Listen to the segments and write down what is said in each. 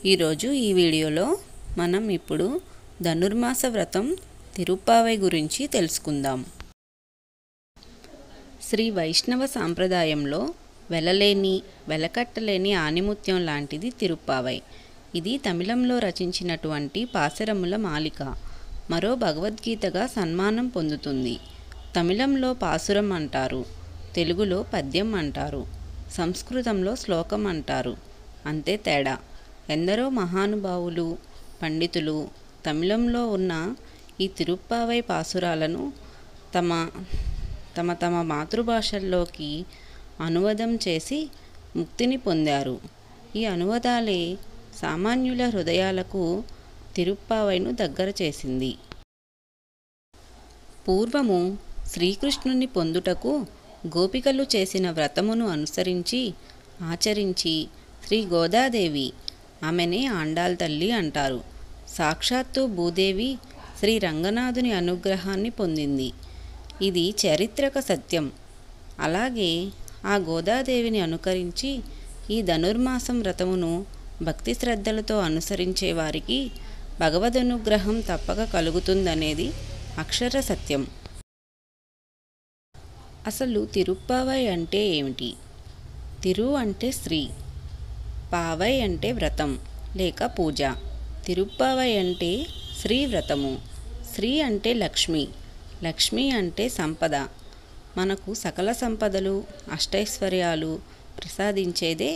ఈరోజు ఈ వీడియోలో మనం ఇప్పుడు ధనుర్మాస వ్రతం తిరుప్పావై గురించి తెలుసుకుందాం. శ్రీ వైష్ణవ సాంప్రదాయంలో వెలలేని వెలకట్టలేని ఆణిముత్యం లాంటిది తిరుప్పావై. ఇది తమిళంలో రచించినటువంటి పాశరముల మాలిక. మరో భగవద్గీతగా సన్మానం పొందుతుంది. తమిళంలో పాసురం అంటారు, తెలుగులో పద్యం అంటారు, సంస్కృతంలో శ్లోకం అంటారు. అంతే తేడా. ఎందరో మహానుభావులు, పండితులు తమిళంలో ఉన్న ఈ తిరుప్పావై పాసురాలను తమ మాతృభాషల్లోకి అనువాదం చేసి ముక్తిని పొందారు. ఈ అనువాదాలే సామాన్యుల హృదయాలకు తిరుప్పావైను దగ్గర చేసింది. పూర్వము శ్రీకృష్ణుని పొందుటకు గోపికలు చేసిన వ్రతమును అనుసరించి ఆచరించి శ్రీ గోదాదేవి, ఆమెనే ఆండాళ్ తల్లి అంటారు, సాక్షాత్తు భూదేవి శ్రీ రంగనాథుని అనుగ్రహాన్ని పొందింది. ఇది చారిత్రక సత్యం. అలాగే ఆ గోదాదేవిని అనుకరించి ఈ ధనుర్మాసం వ్రతమును భక్తి శ్రద్ధలతో అనుసరించే వారికి భగవదనుగ్రహం తప్పక కలుగుతుందనేది అక్షర సత్యం. అసలు తిరుప్పావై అంటే ఏమిటి? తిరు అంటే శ్రీ, పావై అంటే వ్రతం లేక పూజ. తిరుప్పావై అంటే శ్రీ వ్రతము. శ్రీ అంటే లక్ష్మి, లక్ష్మి అంటే సంపద. మనకు సకల సంపదలు అష్టైశ్వర్యాలు ప్రసాదించేదే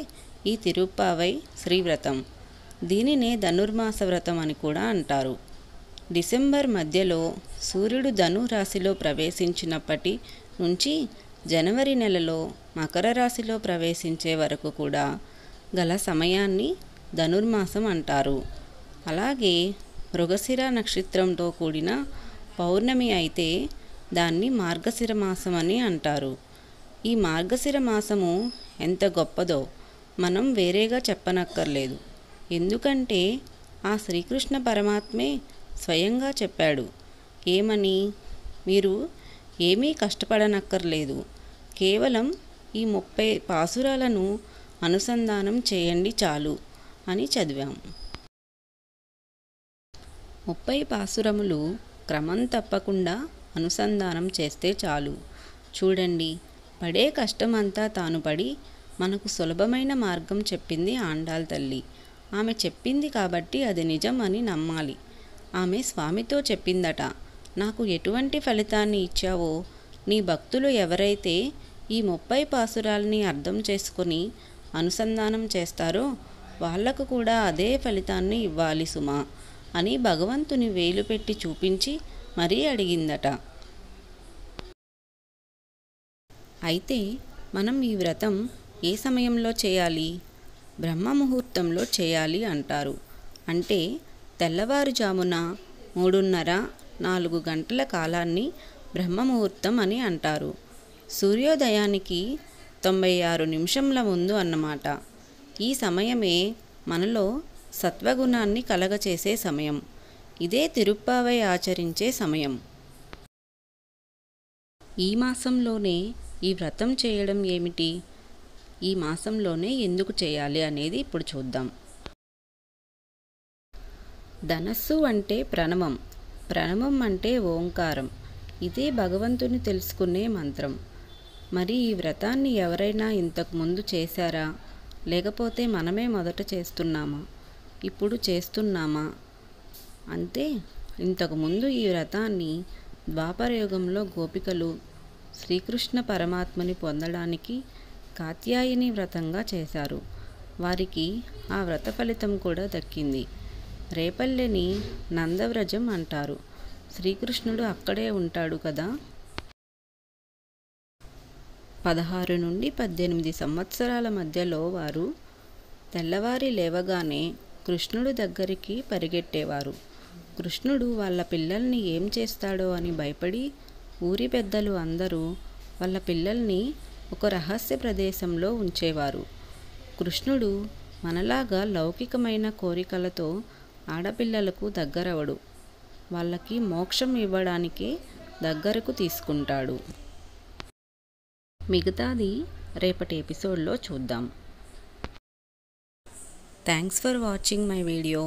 ఈ తిరుప్పావై శ్రీవ్రతం. దీనినే ధనుర్మాస వ్రతం అని కూడా అంటారు. డిసెంబర్ మధ్యలో సూర్యుడు ధను రాశిలో ప్రవేశించినప్పటి నుంచి జనవరి నెలలో మకర రాశిలో ప్రవేశించే వరకు కూడా గల సమయాన్ని ధనుర్మాసం అంటారు. అలాగే మృగశిర నక్షత్రంతో కూడిన పౌర్ణమి అయితే దాన్ని మార్గశిర మాసం అని అంటారు. ఈ మార్గశిర మాసము ఎంత గొప్పదో మనం వేరేగా చెప్పనక్కర్లేదు. ఎందుకంటే ఆ శ్రీకృష్ణ పరమాత్మే స్వయంగా చెప్పాడు. ఏమని? మీరు ఏమీ కష్టపడనక్కర్లేదు, కేవలం ఈ 30 పాసురాలను అనుసంధానం చేయండి చాలు అని చదివాం. 30 పాసురములు క్రమం తప్పకుండా అనుసంధానం చేస్తే చాలు. చూడండి, పడే కష్టమంతా తాను పడి మనకు సులభమైన మార్గం చెప్పింది ఆండాళ్ తల్లి. ఆమె చెప్పింది కాబట్టి అది నిజం అని నమ్మాలి. ఆమె స్వామితో చెప్పిందట, నాకు ఎటువంటి ఫలితాన్ని ఇచ్చావో నీ భక్తులు ఎవరైతే ఈ 30 పాసురాలని అర్థం చేసుకొని అనుసంధానం చేస్తారో వాళ్లకు కూడా అదే ఫలితాన్ని ఇవ్వాలి సుమా అని భగవంతుని వేలు పెట్టి చూపించి మరీ అడిగిందట. అయితే మనం ఈ వ్రతం ఏ సమయంలో చేయాలి? బ్రహ్మ ముహూర్తంలో చేయాలి అంటారు. అంటే తెల్లవారుజామున 3:30-4 గంటల కాలాన్ని బ్రహ్మ ముహూర్తం అని అంటారు. సూర్యోదయానికి 96 నిమిషంల ముందు అన్నమాట. ఈ సమయమే మనలో సత్వగుణాన్ని కలగచేసే సమయం. ఇదే తిరుప్పావై ఆచరించే సమయం. ఈ మాసంలోనే ఈ వ్రతం చేయడం ఏమిటి? ఈ మాసంలోనే ఎందుకు చేయాలి అనేది ఇప్పుడు చూద్దాం. ధనస్సు అంటే ప్రణవం, ప్రణవం అంటే ఓంకారం. ఇదే భగవంతుని తెలుసుకునే మంత్రం. మరి ఈ వ్రతాన్ని ఎవరైనా ఇంతకు ముందు చేశారా? లేకపోతే మనమే మొదట చేస్తున్నామా? ఇప్పుడు చేస్తున్నామా? అంతే. ఇంతకుముందు ఈ వ్రతాన్ని ద్వాపరయుగంలో గోపికలు శ్రీకృష్ణ పరమాత్మని పొందడానికి కాత్యాయని వ్రతంగా చేశారు. వారికి ఆ వ్రత ఫలితం కూడా దక్కింది. రేపల్లెని నందవ్రజం అంటారు. శ్రీకృష్ణుడు అక్కడే ఉంటాడు కదా. 16 నుండి 18 సంవత్సరాల మధ్యలో వారు తెల్లవారి లేవగానే కృష్ణుడి దగ్గరికి పరిగెట్టేవారు. కృష్ణుడు వాళ్ళ పిల్లల్ని ఏం చేస్తాడో అని భయపడి ఊరి పెద్దలు అందరూ వాళ్ళ పిల్లల్ని ఒక రహస్య ప్రదేశంలో ఉంచేవారు. కృష్ణుడు మనలాగా లౌకికమైన కోరికలతో ఆడపిల్లలకు దగ్గరవడు. వాళ్ళకి మోక్షం ఇవ్వడానికి దగ్గరకు తీసుకుంటాడు. మిగతాది రేపటి ఎపిసోడ్లో చూద్దాం. Thanks for watching my video.